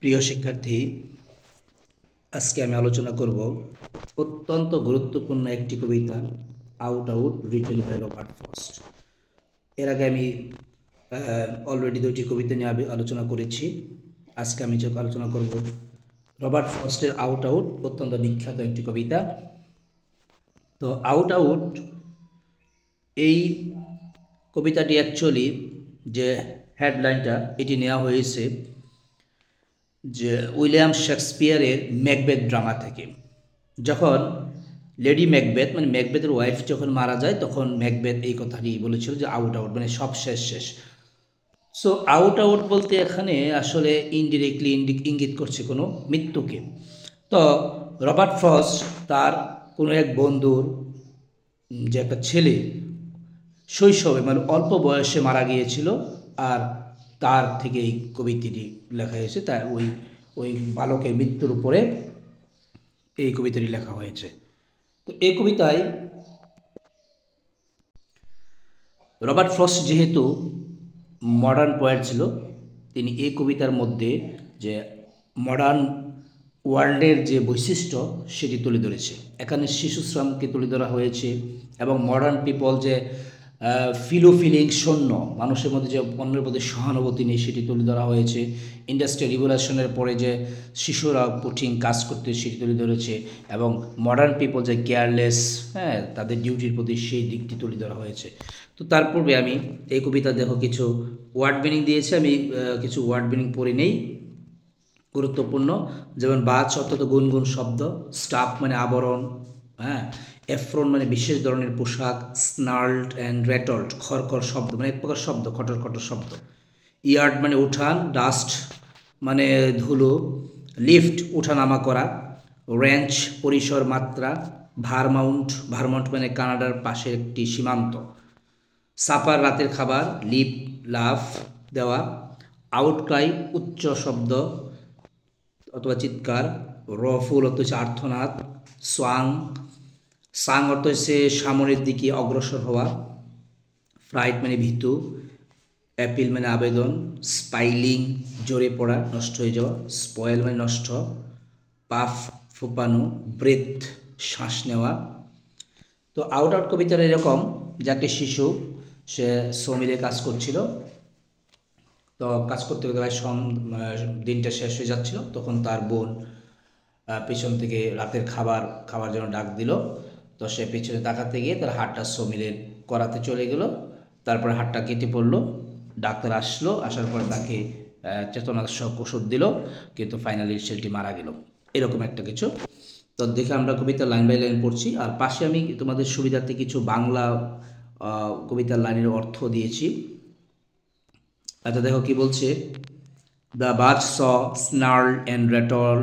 প্রিয় শিক্ষার্থী, আজকে আমি আলোচনা করব অত্যন্ত গুরুত্বপূর্ণ একটি কবিতা, out out, written by Robert Frost. এর আগে আমি অলরেডি দুইটি কবিতা নিয়ে আলোচনা করেছি। আজকে আমি আলোচনা করব রবার্ট ফ্রস্টের আউট আউট, অত্যন্ত বিখ্যাত একটি কবিতা। তো আউট আউট এই কবিতাটি অ্যাকচুয়ালি যে হেডলাইনটা এটি নেওয়া হয়েছে যে উইলিয়াম শেক্সপিয়ারের ম্যাকবেথ ড্রামা থেকে। যখন লেডি ম্যাকবেথ মানে ম্যাকবেথের ওয়াইফ যখন মারা যায়, তখন ম্যাকবেথ এই কথাটি বলেছিল যে আউট আউট মানে সব শেষ শেষ। সো আউট আউট বলতে এখানে আসলে ইনডিরেক্টলি ইঙ্গিত করছে কোনো মৃত্যুকে। তো রবার্ট ফ্রস্ট তার কোনো এক বন্ধুর যে একটা ছেলে শৈশবে মানে অল্প বয়সে মারা গিয়েছিল, আর তার থেকে এই কবিতাটি লেখা হয়েছে। তাই ওই বালকের মৃত্যুর উপরে এই কবিতাটি লেখা হয়েছে। তো এই কবিতায় রবার্ট ফ্রস্ট যেহেতু মডার্ন পোয়েট ছিল, তিনি এই কবিতার মধ্যে যে মডার্ন ওয়ার্ল্ডের যে বৈশিষ্ট্য সেটি তুলে ধরেছে। এখানে শিশুশ্রমকে তুলে ধরা হয়েছে এবং মডার্ন পিপল যে ফিলিং শূন্য, মানুষের মধ্যে যে অন্যের প্রতি সহানুভূতি নেই, সেটি তুলে ধরা হয়েছে। ইন্ডাস্ট্রিয়াল রিভলিউশনের পরে যে শিশুরা কঠিন কাজ করতে, সেটি তুলে ধরেছে। এবং মডার্ন পিপল যে কেয়ারলেস, তাদের ডিউটির প্রতি, সেই দিকটি তুলে ধরা হয়েছে। তো তার পূর্বে আমি এই কবিতা দেখো কিছু ওয়ার্ড মিনিং দিয়েছে, আমি কিছু ওয়ার্ড মিনিং পড়ে নেই, গুরুত্বপূর্ণ। যেমন বাজ অর্থাৎ গুনগুন শব্দ, স্টাফ মানে আবরণ, এফ্রন মানে বিশেষ ধরনের পোশাক, স্নার্লড অ্যান্ড র্যাটল্ড খড়খড় শব্দ মানে এক প্রকার শব্দ, খটর খটর শব্দ। ইয়ার্ড মানে উঠান, ডাস্ট মানে ধুলো, লিফট ওঠানামা করা, রেঞ্চ পরিসর মাত্রা, ভারমাউন্ট মানে কানাডার পাশের একটি সীমান্ত, সাপার রাতের খাবার, লিপ লাফ দেওয়া, আউটক্রাই উচ্চ শব্দ অথবা চিৎকার, রফুল অর্থ হচ্ছে আর্থনাদ, সাং অর্থ হচ্ছে সামনের দিকে অগ্রসর হওয়া, ফ্লাইট মানে ভীতু, অ্যাপিল মানে আবেদন, স্পাইলিং জোরে পড়া, নষ্ট হয়ে যাওয়া, স্পয়েল মানে নষ্ট, পাফ ফোপানো, ব্রেথ শ্বাস নেওয়া। তো আউট কবিতার এরকম যে একটা শিশু, সে শ্রমিকে কাজ করছিল। তো কাজ করতে করতে প্রায় দিনটা শেষ হয়ে যাচ্ছিল, তখন তার বোন পেছন থেকে রাতের খাবার জন্য ডাক দিল। তো সে পেছনে তাকাতে গিয়ে তার হাতটা শ্রমিকের করাতে চলে গেল। তারপরে হাতটা কেটে পড়লো। ডাক্তার আসার পরে তাকে চেতনানাশক ওষুধ দিল, কিন্তু ফাইনালি ছেলেটি মারা গেল। এরকম একটা কিছু। তো দেখে আমরা কবিতা লাইন বাই লাইন পড়ছি, আর পাশে আমি তোমাদের সুবিধার্থে কিছু বাংলা কবিতার লাইনের অর্থ দিয়েছি। আচ্ছা, দেখো কি বলছে। The buzz saw snarl and rattle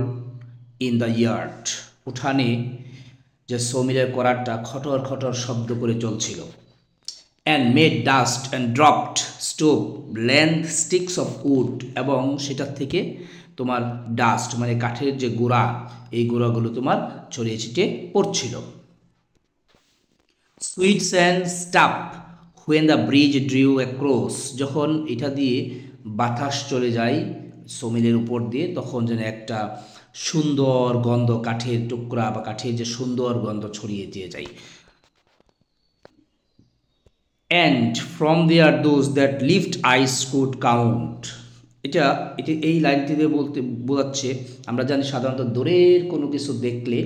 in the yard. উঠানে যে সমিলের করারটা খটর খটর শব্দ করে চলছিল। And made dust and dropped stove length sticks of wood, এবং সেটার থেকে তোমার ডাস্ট মানে কাঠের যে গুঁড়া, এই গুঁড়াগুলো তোমার ছড়িয়ে ছিটিয়ে পড়ছিল। Sweets and staff when the bridge drew across, যখন এটা দিয়ে বাতাস চলে যায় সমিলের উপর দিয়ে, তখন যেন একটা সুন্দর গন্ধ, কাঠের টুকরা বা কাঠের যে সুন্দর গন্ধ ছড়িয়ে দিয়ে যায়। And from there those that lift eyes could count, এটা এই লাইনটি দিয়ে বোঝাচ্ছে, আমরা জানি সাধারণত দূরের কোনো কিছু দেখলে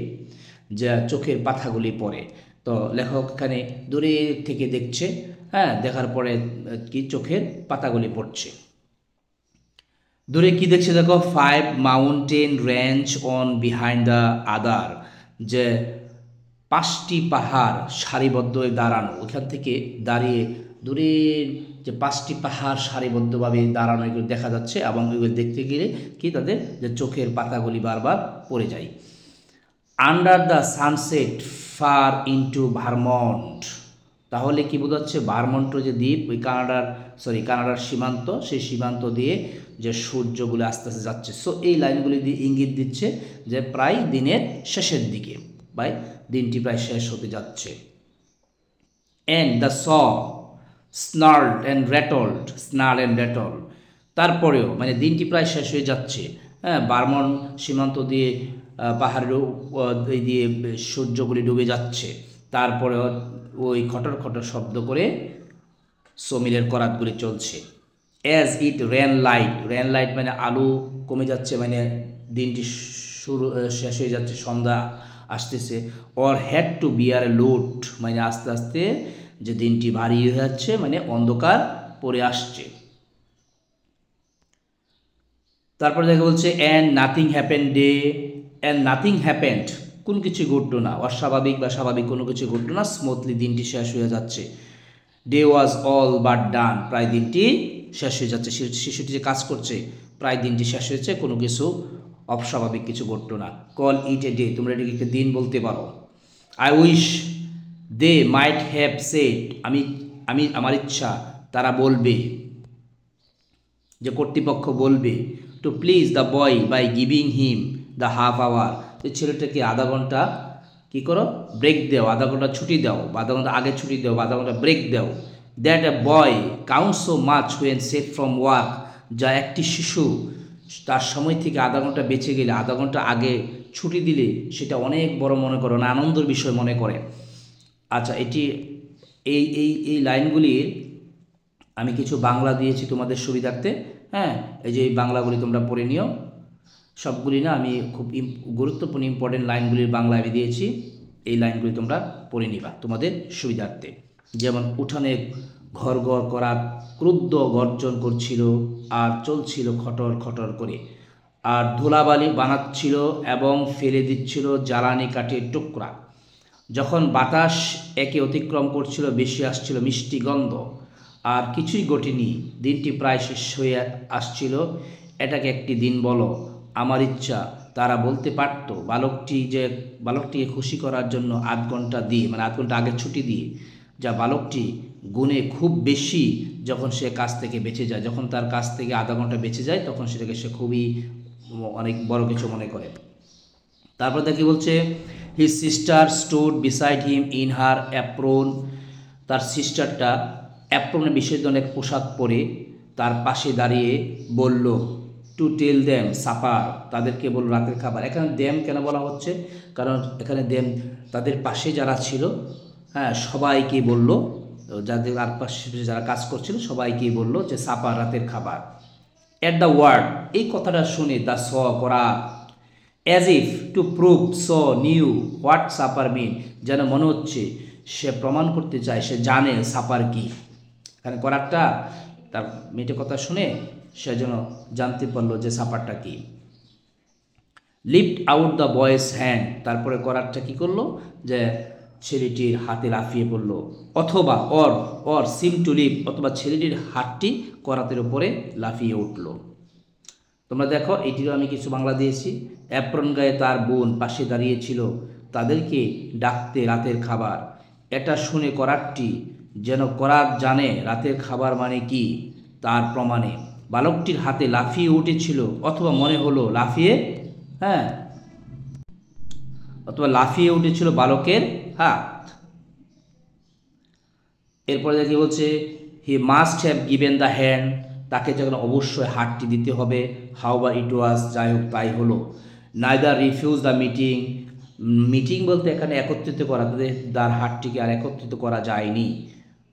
যা চোখের পাতাগুলি পড়ে। তো লেখক এখানে দূরের থেকে দেখছে, দেখার পরে কি চোখের পাতাগুলি পড়ছে। দূরে কি দেখছে দেখো, 5 mountain range on behind the other, যে 5টি পাহাড় সারিবদ্ধ হয়ে দাঁড়ানো। ওইখান থেকে দাঁড়িয়ে দূরের যে 5টি পাহাড় সারিবদ্ধভাবে দাঁড়ানো, এগুলো দেখা যাচ্ছে, এবং এগুলো দেখতে গেলে কি তাদের যে চোখের পাতাগুলি বারবার পড়ে যায়। Under the sunset far into Vermont, তাহলে কি বোঝাচ্ছে, ভারমন্ট যে দ্বীপ, ওই কানাডার সীমান্ত, সেই সীমান্ত দিয়ে যে সূর্যগুলো আস্তে আস্তে যাচ্ছে। সো এই লাইনগুলি দিয়ে ইঙ্গিত দিচ্ছে যে প্রায় দিনের শেষের দিকে, বা দিনটি প্রায় শেষ হতে যাচ্ছে। অ্যান্ড দ্য স্নার্ল অ্যান্ড র্যাটল, তারপরেও মানে দিনটি প্রায় শেষ হয়ে যাচ্ছে, হ্যাঁ, বার্মন সীমান্ত দিয়ে পাহাড়ের এই দিয়ে সূর্যগুলি ডুবে যাচ্ছে, তারপরে ওই খটর খটর শব্দ করে সমিলের করাতগুলি চলছে। অ্যাজ ইট রেন লাইট মানে আলো কমে যাচ্ছে, মানে দিনটি শেষ হয়ে যাচ্ছে, সন্ধ্যা আসতেছে। Or had to bear load মানে আস্তে আস্তে যে দিনটি ভারী হয়ে যাচ্ছে, মানে অন্ধকার পড়ে আসছে। তারপরে দেখা বলছে অ্যান্ড নাথিং হ্যাপেন্ড কোন কিছু ঘটলো না, অস্বাভাবিক বা স্বাভাবিক কোনো কিছু ঘটলো না, স্মুথলি দিনটি শেষ হয়ে যাচ্ছে। ডে ওয়াজ অল বাট ডান প্রায় দিনটি শেষ হয়ে যাচ্ছে, শিশুটি যে কাজ করছে প্রায় দিনটি শেষ হয়েছে, কোনো কিছু অস্বাভাবিক কিছু ঘটলো না। কল ইট এ ডে তোমরা এটাকে দিন বলতে পারো। I wish they might have said আমার ইচ্ছা তারা বলবে, যে কর্তৃপক্ষ বলবে, to please the boy by giving him the half hour, যে ছেলেটাকে আধা ঘন্টা কী করো ব্রেক দাও, আধা ঘন্টা ছুটি দাও, বা আধা ঘন্টা আগে ছুটি দাও, বা আধা ঘন্টা ব্রেক দাও। That a boy count so much when save from work, যা একটি শিশু তার সময় থেকে আধা ঘন্টা বেঁচে গেলে, আধা ঘন্টা আগে ছুটি দিলে সেটা অনেক বড় মনে করে, না আনন্দের বিষয় মনে করে। আচ্ছা, এটি এই এই এই লাইনগুলির আমি কিছু বাংলা দিয়েছি তোমাদের সুবিধার্থে। হ্যাঁ, এই যে এই বাংলাগুলি তোমরা পড়ে নিও, সবগুলি না আমি খুব গুরুত্বপূর্ণ ইম্পর্টেন্ট লাইনগুলির বাংলা আমি দিয়েছি, এই লাইনগুলি তোমরা পড়ে নিবা তোমাদের সুবিধার্থে। যেমন উঠানে ঘর ঘর করা ক্রুদ্ধ গর্জন করছিল আর চলছিল খটর খটর করে, আর ধুলাবালি বানাচ্ছিল এবং ফেলে দিচ্ছিল জ্বালানি কাঠের টুকরা। যখন বাতাস একে অতিক্রম করছিল বেশি আসছিল মিষ্টি গন্ধ, আর কিছুই ঘটেনি, দিনটি প্রায় শেষ হয়ে আসছিল। এটাকে একটি দিন বলো, আমার ইচ্ছা তারা বলতে পারত। বালকটিকে খুশি করার জন্য আধ ঘন্টা দিয়ে, মানে আধ ঘন্টা আগে ছুটি দিয়ে, যা বালকটি গুণে খুব বেশি যখন সে কাজ থেকে বেঁচে যায়, যখন তার কাছ থেকে আধা ঘন্টা বেঁচে যায় তখন সেটাকে সে খুবই অনেক বড় কিছু মনে করে। তারপর দেখি বলছে his sister stood beside him in her apron, তার সিস্টারটা অ্যাপ্রনে বিশেষ ধরনের পোশাক পরে তার পাশে দাঁড়িয়ে বলল, টু টেল দেম সাপার, তাদেরকে বলল রাতের খাবার। এখানে দেম কেন বলা হচ্ছে, কারণ এখানে দেম তাদের পাশে যারা ছিল, হ্যাঁ, সবাইকে বলল, যাদের আর পাশে যারা কাজ করছিল সবাইকেই বলল যে সাপার রাতের খাবার। অ্যাট দ্য ওয়ার্ড এই কথাটা শুনে দ্য স করা, as if to prove saws knew what supper mean, যেন মনে হচ্ছে সে প্রমাণ করতে চায় সে জানে সাপার কি। এখানে করারটা তার মেয়েটের কথা শুনে সে যেন জানতে পারলো যে সাপারটা কি। লিফট আউট দ্য বয়েস হ্যান্ড, তারপরে করারটা কি করলো, যে ছেলেটির হাতে লাফিয়ে পড়লো, অথবা অর সিম টু লিভ, অথবা ছেলেটির হাতটি করাতের উপরে লাফিয়ে উঠল। তোমরা দেখো এটিরও আমি কিছু বাংলা দিয়েছি। অ্যাপ্রন গায়ে তার বোন পাশে দাঁড়িয়েছিল, তাদেরকে ডাকতে রাতের খাবার। এটা শুনে করারটি যেন করার জানে রাতের খাবার মানে কি তার প্রমাণে বালকটির হাতে লাফিয়ে উঠেছিল, অথবা মনে হলো লাফিয়ে উঠেছিল বালকের হাত। এরপরে দেখি বলছে he must have given the hand, তাকে যখন অবশ্যই হাতটি দিতে হবে। হাউবার ইট ওয়াজ, যাই হোক তাই হলো। নাইদার রিফিউজ দ্য মিটিং বলতে এখানে একত্রিত করা, তার হাতটিকে আর একত্রিত করা যায়নি।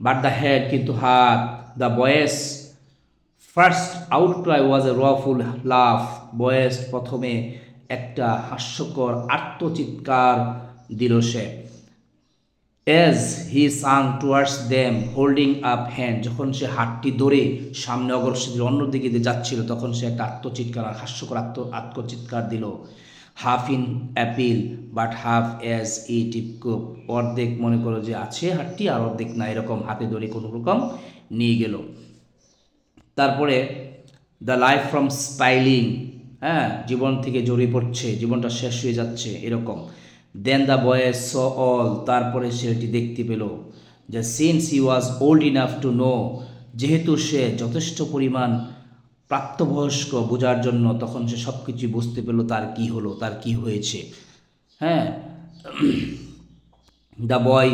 বাট দ্য হ্যাড, কিন্তু হাত। দ্য বয়েস ফার্স্ট আউটক্রাই ওয়াজ এ রফুল লাফ, বয়েস প্রথমে একটা হাস্যকর আত্মচিৎকার দিল সে। As he swung towards them holding up hand, যখন সে হাতটি ধরে সামনে অগ্রসর অন্যদিকে যাচ্ছিল তখন সে একটা আত্মচিৎকার, হাস্যকর আত্মচিৎকার দিল। Half in appeal but half as if to keep, অর্ধেক মনে করো যে আছে হাতটি আর অর্ধেক না, এরকম হাতে ধরে কোনো রকম নিয়ে গেল। তারপরে দ্য লাইফ ফ্রম স্পাইলিং, হ্যাঁ, জীবন থেকে জড়িয়ে পড়ছে, জীবনটা শেষ হয়ে যাচ্ছে এরকম। দেন দ্য বয়েজ স অল, তারপরে সেটি দেখতে পেল যে since he was old enough to know, যেহেতু সে যথেষ্ট পরিমাণ প্রাপ্তবয়স্ক বোঝার জন্য, তখন সে সব কিছু বুঝতে পেল তার কি হলো, তার কি হয়েছে। হ্যাঁ, দ্য বয়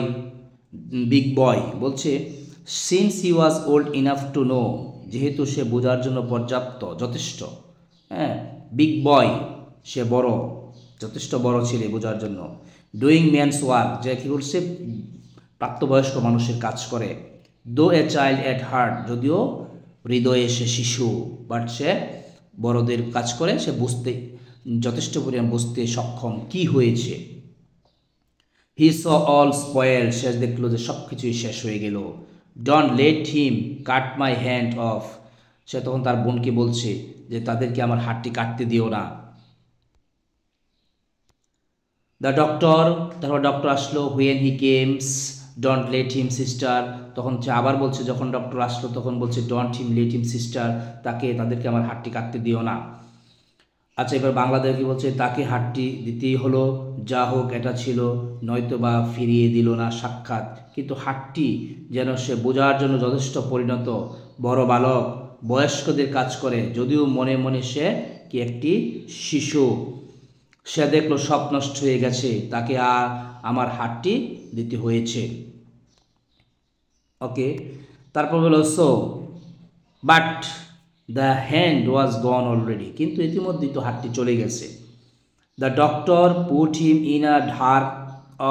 বিগ বয় বলছে since he was old enough to know, যেহেতু সে বোঝার জন্য পর্যাপ্ত যথেষ্ট, হ্যাঁ, বিগ বয়, সে বড়, যথেষ্ট বড় ছেলে বোঝার জন্য। ডুইং ম্যানস ওয়ার্ক, যে কী করছে, প্রাপ্তবয়স্ক মানুষের কাজ করে। দো এ চাইল্ড অ্যাট হার্ট, যদিও হৃদয়ে সে শিশু, বাট সে বড়দের কাজ করে, সে বুঝতে যথেষ্ট পরিমাণ বুঝতে সক্ষম কি হয়েছে। হি স অল স্পয়েল, শেষ দেখলো যে সব কিছুই শেষ হয়ে গেল। Don't let him cut my hand off, সে তখন তার বোনকে বলছে যে তাদেরকে আমার হাতটি কাটতে দিও না। দ্য ডক্টর, তারপর ডক্টর আসলো। When he কেমস don't let him sister, তখন সে আবার বলছে, যখন ডক্টর আসলো তখন বলছে don't him let him sister, তাদেরকে আমার হাতটি কাটতে দিও না। আচ্ছা, এবার বাংলাদেশ কি বলছে, তাকে হাতটি দিতেই হলো, যা হোক এটা ছিল, নয়তো বা ফিরিয়ে দিল না সাক্ষাৎ। কিন্তু হাতটি যেন সে বোঝার জন্য যথেষ্ট পরিণত, বড় বালক, বয়স্কদের কাজ করে, যদিও মনে মনে সে কি একটি শিশু। সে দেখলো সব নষ্ট হয়ে গেছে, তাকে আর আমার হাতটি দিতে হয়েছে। ওকে, তারপর হলো so but the hand was gone already, কিন্তু ইতিমধ্যেই তো হাতটি চলে গেছে। The doctor put him in a dark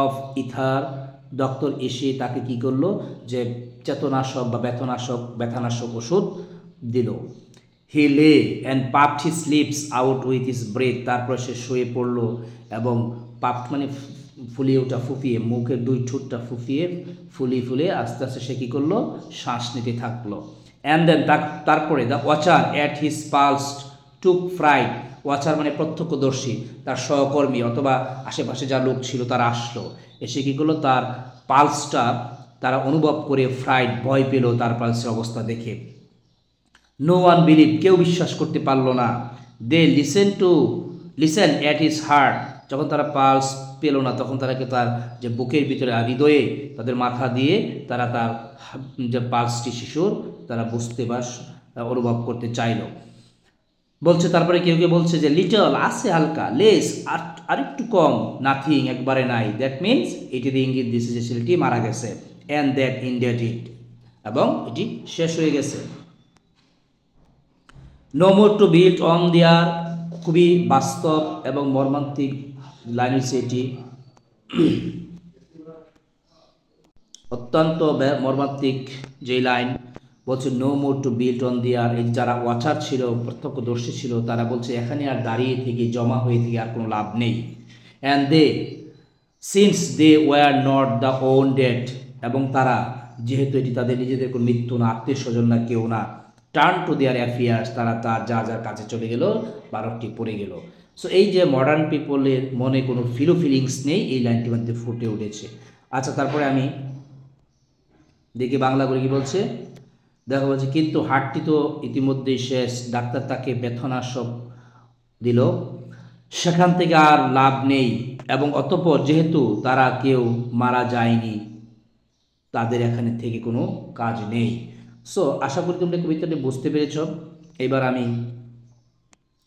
of ether, doctor এসে তাকে কি করলো, যে চেতনাশক বা ব্যথানাশক ওষুধ দিল। He lay and puffed his lips out with his breath, তারপর সে শুয়ে পড়লো এবং পাফড মানে ফুলিয়ে ওঠা, ফুপিয়ে, মুখের দুই ঠোঁটটা ফুলিয়ে আস্তে আস্তে সে কী করলো, শ্বাস নিতে থাকলো। অ্যান্ড দেন তারপরে the watcher at his pulse took fried, watcher মানে প্রত্যক্ষদর্শী, তার সহকর্মী অথবা আশেপাশে যা লোক ছিল তারা আসলো, এসে কী করলো, তার পালসটা তারা অনুভব করে ফ্রাইড, ভয় পেল তার পালসের অবস্থা দেখে। নো ওয়ান বিলিভ, কেউ বিশ্বাস করতে পারলো না। They listen at his heart, যখন তারা পালস পেল না তখন তারাকে তার যে বুকের ভিতরে হৃদয়ে তাদের মাথা দিয়ে তারা তার যে পালসটি শিশুর তারা বুঝতে বা অনুভব করতে চাইল। বলছে তারপরে কেউ কেউ বলছে যে লিটল, আছে হালকা, লেস আর একটু কম, নাথিং একবারে নাই, দ্যাট মিনস এটি দিয়ে ইঙ্গিত দিয়েছে যে ছেলেটি মারা গেছে। অ্যান্ড দ্যাট ইন্ডিয়াড ইট, এবং এটি শেষ হয়ে গেছে। No more to build on there, খুবই বাস্তব এবং মর্মান্তিক লাইন হচ্ছে এটি, অত্যন্ত মর্মান্তিক যে লাইন বলছে no more to build on there, এই যারা ওয়াচার ছিল, প্রত্যক্ষদর্শী ছিল, তারা বলছে এখানে আর দাঁড়িয়ে থেকে জমা হয়ে থেকে আর কোনো লাভ নেই। And since they were not the one dead, এবং তারা যেহেতু এটি তাদের নিজেদের কোনো মৃত্যু না, আত্মীয় স্বজন না, কেউ না, টার্ন টু দেয়ার অ্যাফেয়ার্স, তারা তার যার কাছে চলে গেল, বারোটি পড়ে গেল। সো এই যে মডার্ন পিপলের মনে কোনো ফিলিংস নেই, এই লাইনটি মধ্যে ফুটে উঠেছে। আচ্ছা, তারপরে আমি দেখি বাংলা করে কি বলছে, দেখা বলছে কিন্তু হার্টটি তো ইতিমধ্যেই শেষ, ডাক্তার তাকে ব্যথানাশক দিল, সেখান থেকে আর লাভ নেই, এবং অতঃপর যেহেতু তারা কেউ মারা যায়নি, তাদের এখানে থেকে কোনো কাজ নেই। সো আশা করি তোমরা কবিতাটি বুঝতে পেরেছ। এবার আমি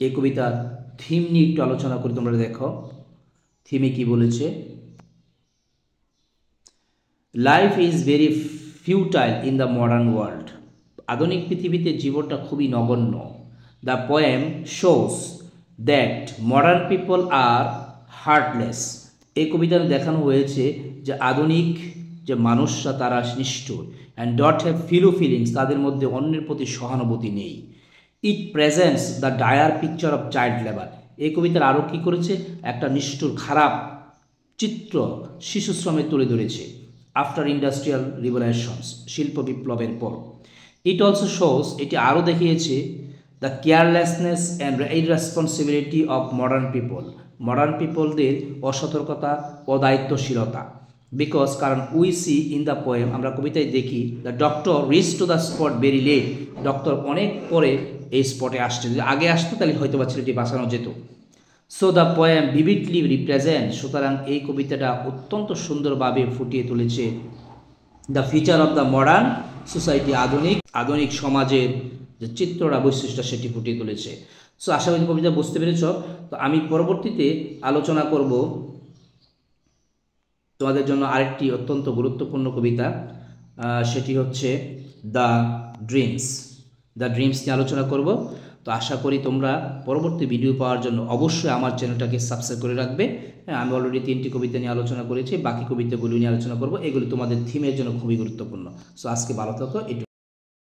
এই কবিতার থিম নিয়ে একটু আলোচনা করি, তোমরা দেখো থিমে কি বলেছে। Life is very futile in the modern world, আধুনিক পৃথিবীতে জীবনটা খুবই নগণ্য। The poem shows that modern people are heartless, এই কবিতায় দেখানো হয়েছে যে আধুনিক যে মানুষরা তারা নিষ্ঠুর, অ্যান্ড ডট হ্যাভ ফিলিংস, তাদের মধ্যে অন্যের প্রতি সহানুভূতি নেই। It presents the dire picture of child labour, এই কবিতার আরও কী করেছে, একটা নিষ্ঠুর খারাপ চিত্র শিশু শ্রমে তুলে ধরেছে। আফটার ইন্ডাস্ট্রিয়াল রিভলিউশনস, শিল্প বিপ্লবের পর। ইট অলসো শোস, এটি আরও দেখিয়েছে the carelessness and irresponsibility of modern পিপলদের অসতর্কতা, অদায়িত্বশীলতা। বিকজ, কারণ we see in the poem, আমরা কবিতায় দেখি the doctor reach to the spot very late, doctor অনেক পরে এই স্পটে আসছে, যদি আগে আসতো তাহলে হয়তো বা ছেলেটি বাঁচানো যেত। So the poem vividly represent, সুতরাং এই কবিতাটা অত্যন্ত সুন্দরভাবে ফুটিয়ে তুলেছে the feature of the modern society, আধুনিক সমাজের যে চিত্রটা, বৈশিষ্ট্য, সেটি ফুটিয়ে তুলেছে। সো আশা করি কবিতা বুঝতে পেরেছ। তো আমি পরবর্তীতে আলোচনা করব তোমাদের জন্য আরেকটি অত্যন্ত গুরুত্বপূর্ণ কবিতা, সেটি হচ্ছে দ্য ড্রিমস নিয়ে আলোচনা করব। তো তো আশা করি তোমরা পরবর্তী ভিডিও পাওয়ার জন্য অবশ্যই আমার চ্যানেলটাকে সাবস্ক্রাইব করে রাখবে। হ্যাঁ, আমি অলরেডি 3টি কবিতা নিয়ে আলোচনা করেছি, বাকি কবিতাগুলো নিয়ে আলোচনা করব। এগুলো তোমাদের থিমের জন্য খুবই গুরুত্বপূর্ণ। সো আজকে ভালো থাকো।